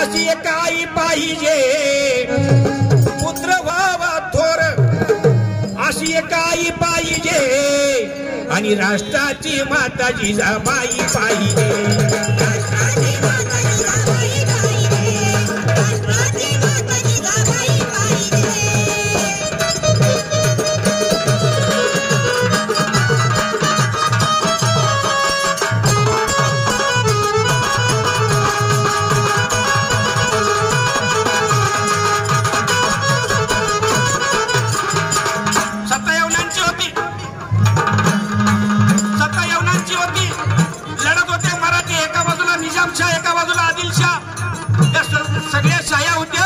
अशी एक आई पाहिजे पुत्र व्हावा थोर, अशी एक आई पाहिजे आणि राष्ट्राची माता जिजाबाई पाहिजे. सगळ्या शाया होत्या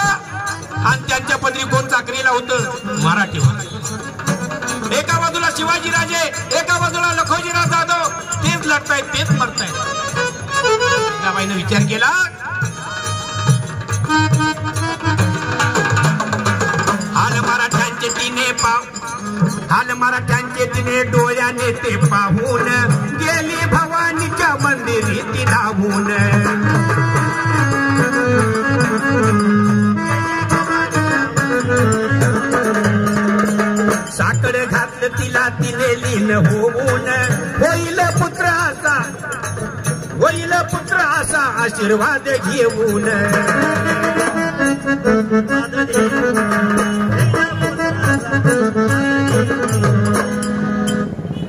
आणि त्यांच्या पदरी कोण चाकरीला होतं? मराठी होते. एका बाजूला शिवाजी राजे, एका बाजूला लखोजीराव जाधव, तेच लढतायत तेच मरतायत. जिजाबाईने विचार केला, हाल मराठ्यांचे तिने हाल मराठ्यांचे तिने डोळ्याने ते पाहून गेली भवानीच्या मंदिरी ती धावून. साकड घातलं तिला तिने लीन होऊन, होईल पुत्र असा, होईल पुत्र असा आशीर्वाद घेऊन.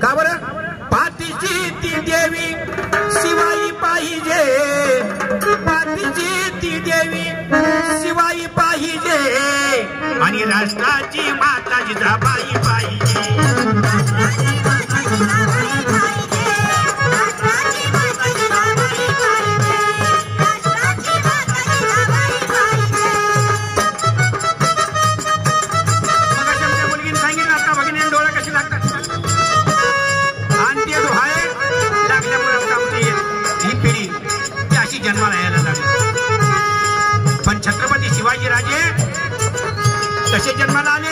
का बरं? पाठीची ती देवी शिवाई पाहिजे, पाठीची ती देवी शिवाई पाहिजे आणि राष्ट्राची माता जिजाबाई पाहिजे. मुलगीने सांगितलं आता भगिनी डोळा कशी लागतात आणि ते डोहाळे लागल्यामुळे आमची ही पिढी ती अशी जन्माला यायला लागली. पण छत्रपती शिवाजी राजे कसे जन्माला आले?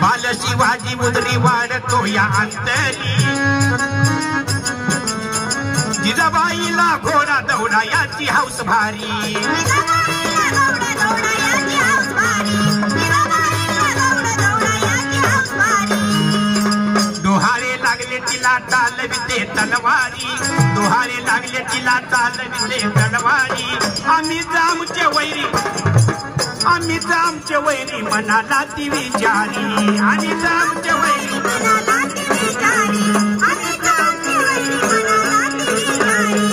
बाल शिवाजी मुद्री वाढतो या अंतरी, जिजाबाईला घोडा दौडा याची हौस भारी. डोहाळे लागले तिला चालविते तलवारी, डोहाळे लागले तिला चालविते तलवारी. आम्ही जामचे वैरी, आम्ही जामचे वैरी मनाला ती विचारी, आणि जामचे वैरी मनाला ती विचारी, आणि जामचे वैरी मनाला ती विचारी.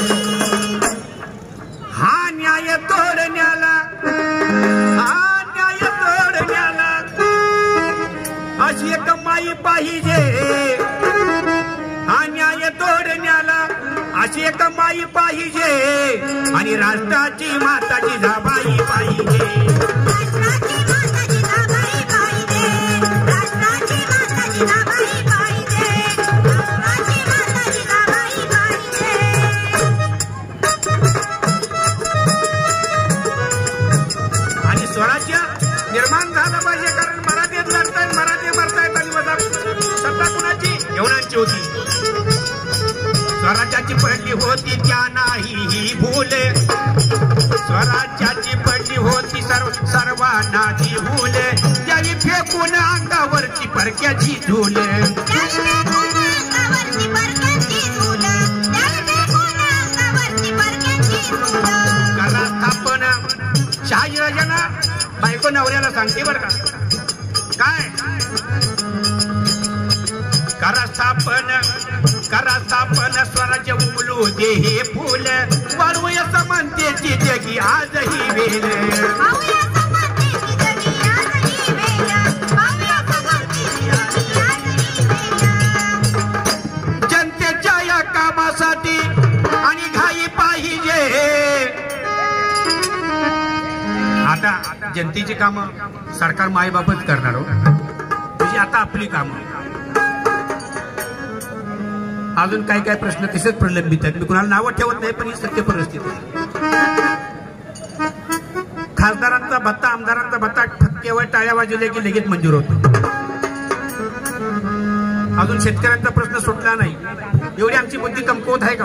हा न्याय तोडण्याला, हा न्याय तोडण्याला अशी एक माई पाहिजे, हा न्याय तोडण्याला अशी एक माई पाहिजे आणि राष्ट्राची माता जिजाबाई पाहिजे. आणि स्वराज्य निर्माण झालं पाहिजे, कारण मराठीत लढतायत, मराठी मरतायत आणि सत्ता कुणाची? येवणांची होती. स्वराज्याची पडली होती त्या नाही ही भूल, स्वराज्याची पडली होती सर्वांना ती भूल, त्याने फेकून अंगावरची परक्याची झूल. कला स्थापना शहाजीराजांना बायको नवऱ्याला सांगते बरं का, काय करा स्थापन स्वराज्य उमलू दे हे फुल, वाळूया समानतेची जगी आजही वेल. जनतेच्या या कामासाठी आणि घाई पाहिजे. आता जनतेची कामं सरकार मायबापच करणार हो, म्हणजे आता आपली कामं. अजून काय काय प्रश्न तसेच प्रलंबित आहेत, मी कुणाला नावं ठेवत नाही, पण ही सत्य परिस्थिती. खासदारांचा भत्ता, आमदारांचा भत्ता केवळ टाळ्या वाजवल्या की लगेच मंजूर होतो. अजून शेतकऱ्यांचा प्रश्न सुटला नाही. एवढी आमची बुद्धी कमकुवत आहे का?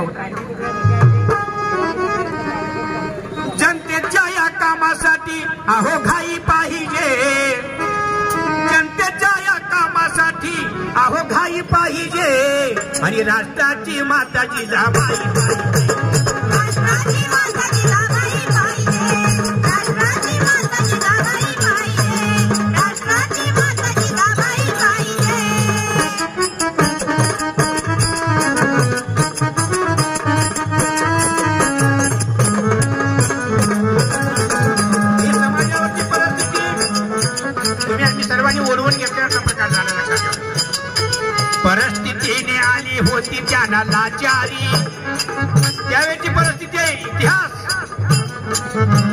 कामासाठी अहो घाई पाहिजे, जनतेच्या या कामासाठी अहो घाई पाहिजे, आणि राष्ट्राची माता जिजाबाई पाहिजे, राष्ट्राची माता जिजाबाई पाहिजे, राष्ट्राची माता जिजाबाई पाहिजे, राष्ट्राची माता जिजाबाई पाहिजे. ही समाजावरची परिस्थिती तुम्ही आम्ही सर्वांनी ओढवून घेतल्याचा प्रकार झाला लक्षात ठेवा. परिस्थितीने आली होती त्यांना लाचारी, त्यावेळची परिस्थिती आहे इतिहास.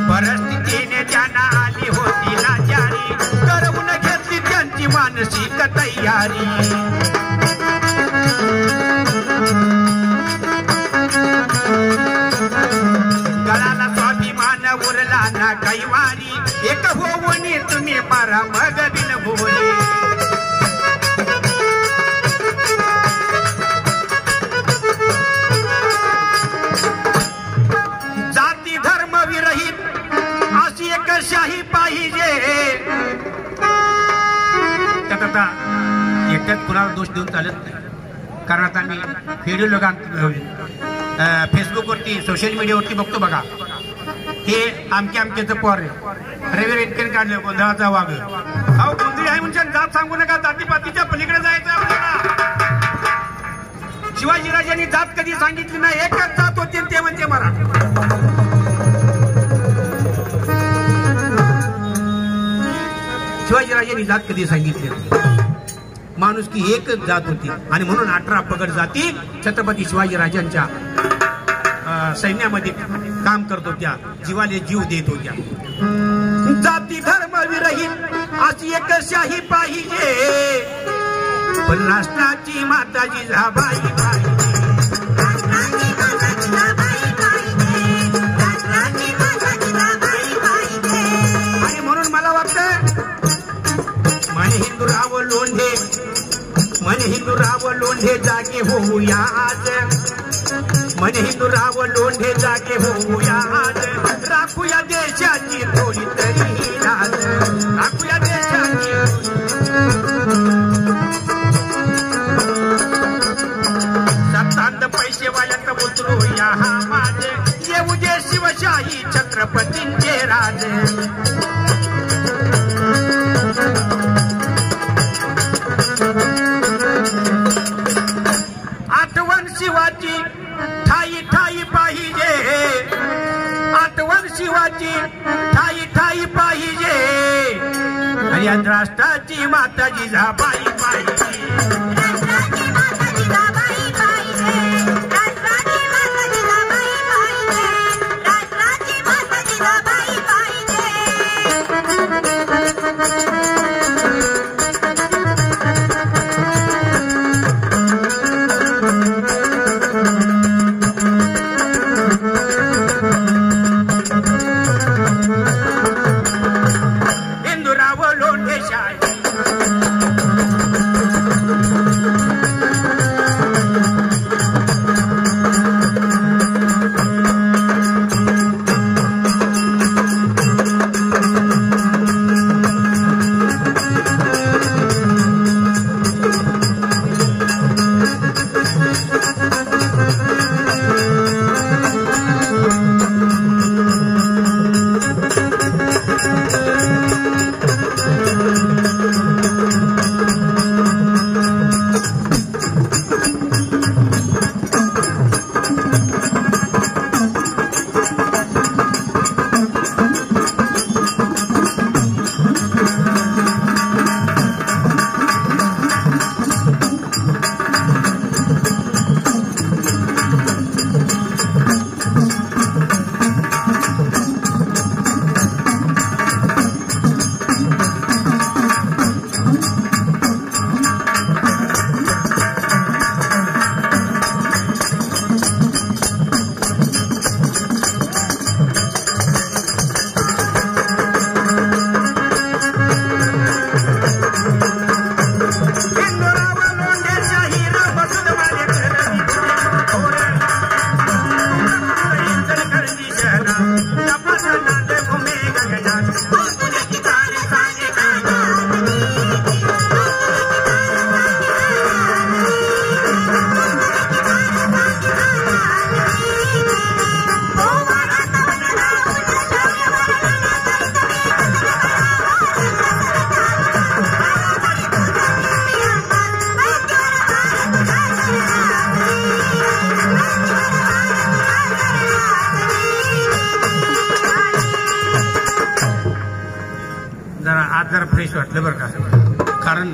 परिस्थितीने त्यांना आली होती लाचारी, करवून घेतली त्यांची मानसिक तयारी. गळाला स्वाभिमान उरला ना कैवारी, एक होवणी तुम्ही मारा मग बिनभोरी. जाती धर्म विरहित अशी एक शाही पाहिजे. त्यात आता एकट्यात कुणाला दोष देऊन चालत नाही, कारण आता मी व्हिडिओ फेसबुकवरती सोशल मीडियावरती बघतो बघा, हे आमच्याचं पोर रवी रेटकर काढलं गोंधळाचा वाघ. अहो गोंधळी आहे म्हणजे जात सांगू नका, जातीपातीच्या पलीकडे जायचं आपल्याला. शिवाजीराजांनी जात कधी सांगितली नाही, एकच जात होती ते म्हणजे मराठी. शिवाजीराजांनी जात कधी सांगितली, माणूस की एकच जात होती, आणि म्हणून 18 पगड जाती छत्रपती शिवाजीराजांच्या सैन्यामध्ये काम करत होत्या, जीवाले जीव देत होत्या. जाती धर्म विरहित अशी एक शाही पाहिजे, पण राष्ट्राची माता जिजाबाई पाहिजे, राष्ट्राची माता जिजाबाई पाहिजे, राष्ट्राची माता जिजाबाई पाहिजे. आणि म्हणून मला वाटतं म्हणे हिंदूराव लोंढे, म्हणे हिंदूराव लोंढे जागे होऊया आज, म्हणे हिंदूराव लोंढे जागे होऊया आज, राखूया देशाची थोडी तरी लाज, राखूया देशाची. सत्तांत पैसेवाल्यात उतरूया हा माझ, येऊ दे शिवशाही छत्रपतींचे राज. आठवण शिवाची ठाई ठाई पाहिजे, आठवण शिवाची ठाई ठाई पाहिजे, आणि राष्ट्राची माता जिजाबाई पाहिजे, राष्ट्राची माता जिजाबाई पाहिजे, राष्ट्राची माता जिजाबाई पाहिजे, राष्ट्राची माता जिजाबाई पाहिजे. हिंदूराव लोंढे शाही जरा फ्रेश वाटलं बरं का. कारण